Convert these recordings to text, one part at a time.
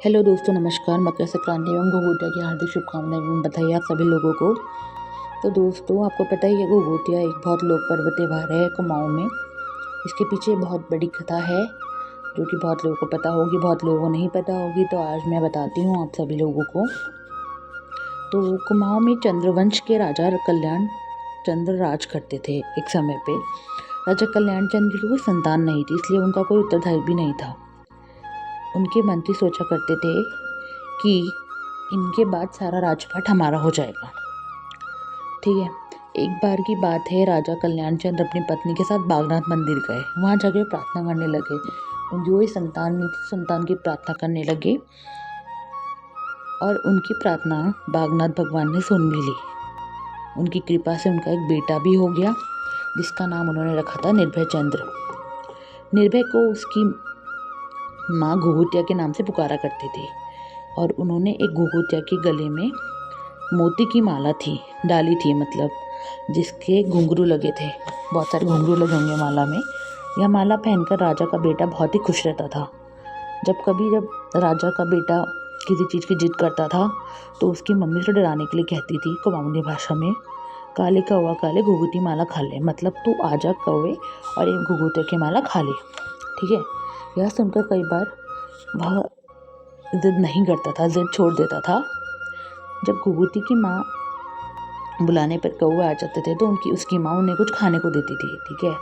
Hello दोस्तों, नमस्कार। मकर संक्रांति एवं घुघुतिया की हार्दिक शुभकामनाएं एवं बधाई आप सभी लोगों को। तो दोस्तों, आपको पता ही है घुघुतिया एक बहुत लोकपर्व त्यौहार है कुमाऊं में। इसके पीछे बहुत बड़ी कथा है जो कि बहुत लोगों को पता होगी, बहुत लोगों को नहीं पता होगी। तो आज मैं बताती हूँ आप सभी लोगों को। तो कुमाऊं में चंद्रवंश के राजा कल्याण चंद्र राज करते थे। एक समय पे राजा कल्याण चंद्र की कोई संतान नहीं थी, इसलिए उनका कोई उत्तरदायी भी नहीं था। उनके मंत्री सोचा करते थे कि इनके बाद सारा राजपाट हमारा हो जाएगा। ठीक है। एक बार की बात है, राजा कल्याण चंद्र अपनी पत्नी के साथ बागनाथ मंदिर गए। वहाँ जाके प्रार्थना करने लगे। उनकी कोई संतान नहीं थी, संतान की प्रार्थना करने लगे और उनकी प्रार्थना बागनाथ भगवान ने सुन भी ली। उनकी कृपा से उनका एक बेटा भी हो गया, जिसका नाम उन्होंने रखा था निर्भय चंद्र। निर्भय को उसकी माँ घुघुतिया के नाम से पुकारा करती थी और उन्होंने एक घुघुतिया के गले में मोती की माला थी डाली थी, मतलब जिसके घुंघरू लगे थे। बहुत सारे घुंघरू लगे होंगे माला में। यह माला पहनकर राजा का बेटा बहुत ही खुश रहता था। जब राजा का बेटा किसी चीज़ की जिद करता था तो उसकी मम्मी उसे डराने के लिए कहती थी कुमाऊनी भाषा में, काले कौवा काले घुघुती माला खा ले, मतलब तू आजा कौवे और एक घुघुतिया की माला खा ले। ठीक है। यह सुनकर कई बार वह जिद नहीं करता था, जिद छोड़ देता था। जब घुघुती की माँ बुलाने पर कौवे आ जाते थे तो उसकी माँ उन्हें कुछ खाने को देती थी। ठीक है।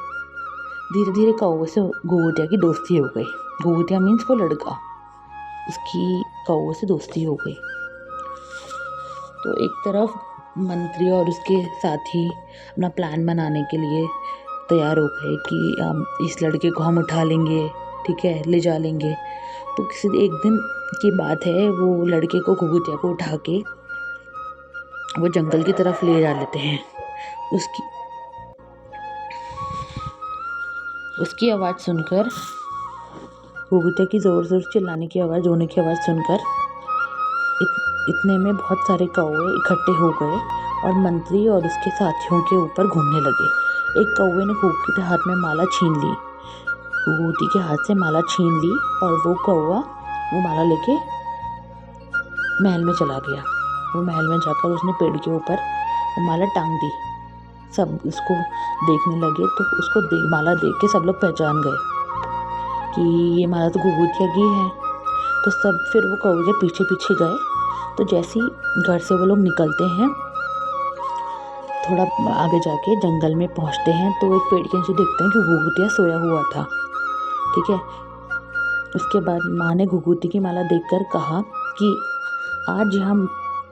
धीरे धीरे कौवे से घुघुतिया की दोस्ती हो गई। घुघुतिया मीन्स वो लड़का, उसकी कौवे से दोस्ती हो गई। तो एक तरफ मंत्री और उसके साथी अपना प्लान बनाने के लिए तैयार हो गए कि इस लड़के को हम उठा लेंगे, ठीक है, ले जा लेंगे। तो किसी एक दिन की बात है, वो लड़के को घुघुतिया को उठा के वो जंगल की तरफ ले जा लेते हैं। उसकी आवाज़ सुनकर, घुघुतिया की ज़ोर ज़ोर चिल्लाने की आवाज़, रोने की आवाज़ सुनकर इतने में बहुत सारे कौवे इकट्ठे हो गए और मंत्री और उसके साथियों के ऊपर घूमने लगे। एक कौवे ने घुघुती के हाथ में माला छीन ली, घुघुती के हाथ से माला छीन ली और वो कौवा वो माला लेके महल में चला गया। वो महल में जाकर उसने पेड़ के ऊपर वो माला टांग दी। सब उसको देखने लगे तो उसको माला देख के सब लोग पहचान गए कि ये माला तो घुघुतिया की है। तो सब फिर वो कौवे के पीछे पीछे गए। तो जैसे ही घर से वो लोग निकलते हैं, थोड़ा आगे जाके जंगल में पहुंचते हैं तो एक पेड़ के नीचे देखते हैं कि घुघुतिया सोया हुआ था। ठीक है। उसके बाद माँ ने घुघुती की माला देखकर कहा कि आज यहाँ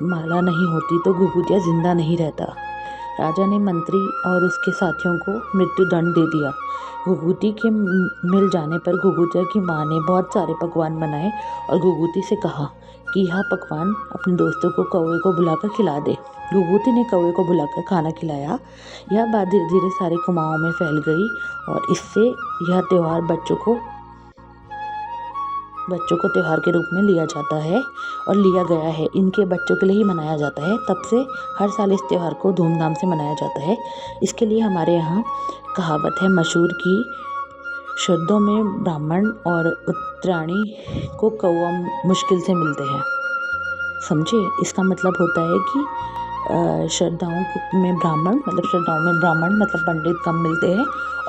माला नहीं होती तो घुघुतिया जिंदा नहीं रहता। राजा ने मंत्री और उसके साथियों को मृत्यु दंड दे दिया। घुघुती के मिल जाने पर घुघुतिया की माँ ने बहुत सारे पकवान बनाए और घुघुती से कहा कि यह पकवान अपने दोस्तों को कौवे को बुलाकर खिला दे। घुघुती ने कौवे को बुलाकर खाना खिलाया। यह बात धीरे धीरे सारे कुमाऊं में फैल गई और इससे यह त्यौहार बच्चों को त्यौहार के रूप में लिया जाता है और लिया गया है। इनके बच्चों के लिए ही मनाया जाता है। तब से हर साल इस त्यौहार को धूमधाम से मनाया जाता है। इसके लिए हमारे यहाँ कहावत है मशहूर की, शरदों में ब्राह्मण और उत्तरायणी को कौवा मुश्किल से मिलते हैं। समझे? इसका मतलब होता है कि श्रद्धाओं में ब्राह्मण मतलब पंडित कम मिलते हैं।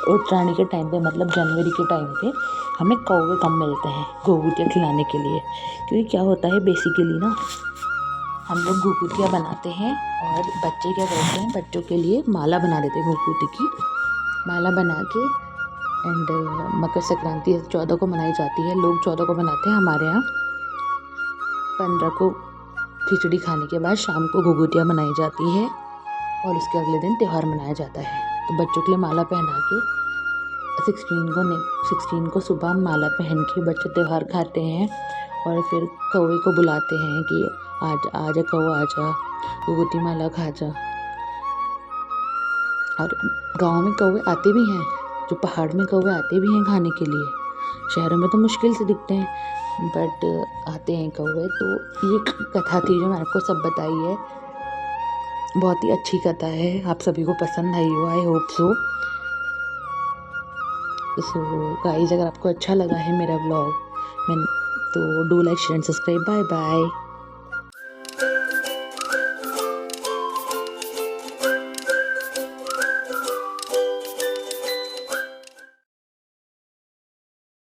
उत्तरायणी के टाइम पे मतलब जनवरी के टाइम पे हमें कौवे कम मिलते हैं घुघुतिया खिलाने के लिए। क्योंकि क्या होता है, बेसिकली ना हम लोग घुघुतिया बनाते हैं और बच्चे क्या करते हैं, बच्चों के लिए माला बना देते हैं। घुघुती की माला बना के एंड मकर संक्रांति 14 को मनाई जाती है। लोग 14 को बनाते हैं। हमारे यहाँ 15 को खिचड़ी खाने के बाद शाम को घुघुतिया बनाई जाती है और उसके अगले दिन त्यौहार मनाया जाता है। तो बच्चों के लिए माला पहना के 16 को सुबह माला पहन के बच्चे त्यौहार खाते हैं और फिर कौवे को बुलाते हैं कि आजा कौवा आजा, घुघुती माला खा जा। और गांव में कौवे आते भी हैं, जो पहाड़ में कौवे आते भी हैं खाने के लिए। शहरों में तो मुश्किल से दिखते हैं बट आते हैं कौवे। तो ये कथा थी जो मैंने आपको सब बताई है। बहुत ही अच्छी कथा है, आप सभी को पसंद आई हो, आई होप सो। गाइस, अगर आपको अच्छा लगा है मेरा व्लॉग, मैं तो do like share and subscribe. Bye bye.